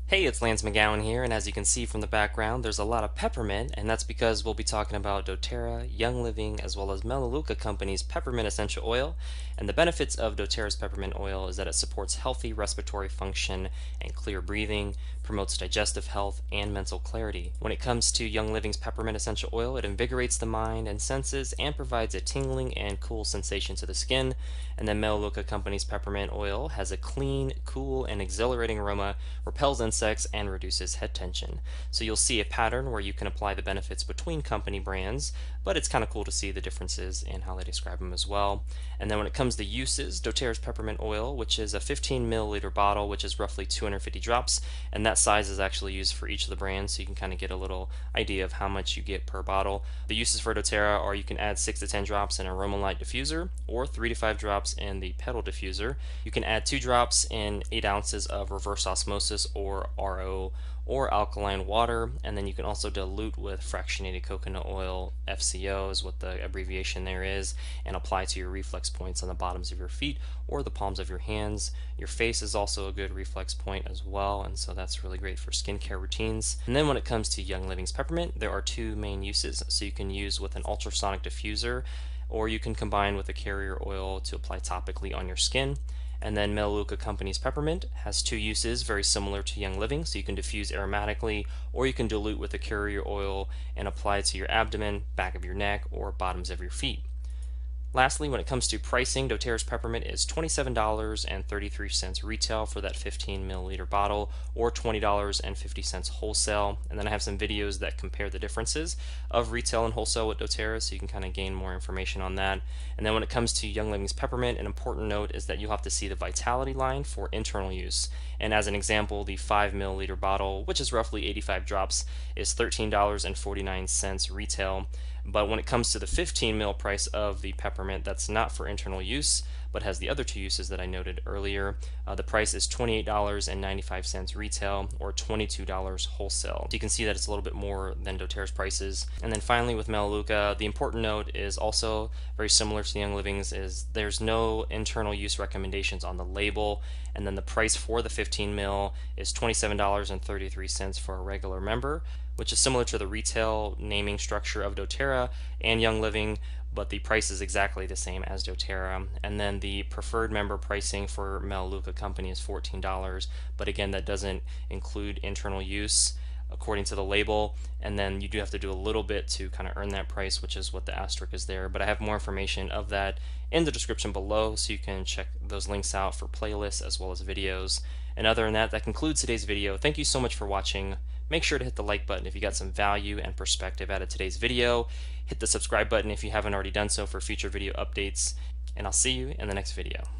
Hey, it's Lance McGowan here, and as you can see from the background, there's a lot of peppermint, and that's because we'll be talking about doTERRA, Young Living, as well as Melaleuca Company's peppermint essential oil. And the benefits of doTERRA's peppermint oil is that it supports healthy respiratory function and clear breathing, promotes digestive health, and mental clarity. When it comes to Young Living's peppermint essential oil, it invigorates the mind and senses and provides a tingling and cool sensation to the skin. And then Melaleuca Company's peppermint oil has a clean, cool, and exhilarating aroma, repels insects, and reduces head tension. So you'll see a pattern where you can apply the benefits between company brands, but it's kind of cool to see the differences in how they describe them as well. And then when it comes to uses, doTERRA's peppermint oil, which is a 15 milliliter bottle, which is roughly 250 drops, and that size is actually used for each of the brands, so you can kind of get a little idea of how much you get per bottle. The uses for doTERRA are you can add 6 to 10 drops in an aroma light diffuser, or 3 to 5 drops in the petal diffuser. You can add 2 drops in 8 ounces of reverse osmosis or RO or alkaline water, and then you can also dilute with fractionated coconut oil. FCO is what the abbreviation there is, and apply to your reflex points on the bottoms of your feet or the palms of your hands. Your face is also a good reflex point as well, and so that's really great for skincare routines. And then when it comes to Young Living's peppermint, there are 2 main uses. So you can use with an ultrasonic diffuser, or you can combine with a carrier oil to apply topically on your skin. And then Melaleuca Company's peppermint has 2 uses very similar to Young Living, so you can diffuse aromatically, or you can dilute with a carrier oil and apply to your abdomen, back of your neck, or bottoms of your feet. Lastly, when it comes to pricing, doTERRA's peppermint is $27.33 retail for that 15 milliliter bottle, or $20.50 wholesale. And then I have some videos that compare the differences of retail and wholesale with doTERRA, so you can kind of gain more information on that. And then when it comes to Young Living's peppermint, an important note is that you'll have to see the vitality line for internal use. And as an example, the 5 milliliter bottle, which is roughly 85 drops, is $13.49 retail. But when it comes to the 15 ml price of the peppermint, that's not for internal use, but has the other 2 uses that I noted earlier. The price is $28.95 retail, or $22 wholesale. So you can see that it's a little bit more than doTERRA's prices. And then finally with Melaleuca, the important note is also very similar to the Young Living's, is there's no internal use recommendations on the label. And then the price for the 15 ml is $27.33 for a regular member, which is similar to the retail naming structure of doTERRA and Young Living, but the price is exactly the same as doTERRA. And then the preferred member pricing for Melaleuca Company is $14, but again, that doesn't include internal use according to the label, and then you do have to do a little bit to kind of earn that price, which is what the asterisk is there. But I have more information of that in the description below, so you can check those links out for playlists as well as videos. And other than that, that concludes today's video. Thank you so much for watching. Make sure to hit the like button if you got some value and perspective out of today's video. Hit the subscribe button if you haven't already done so for future video updates, and I'll see you in the next video.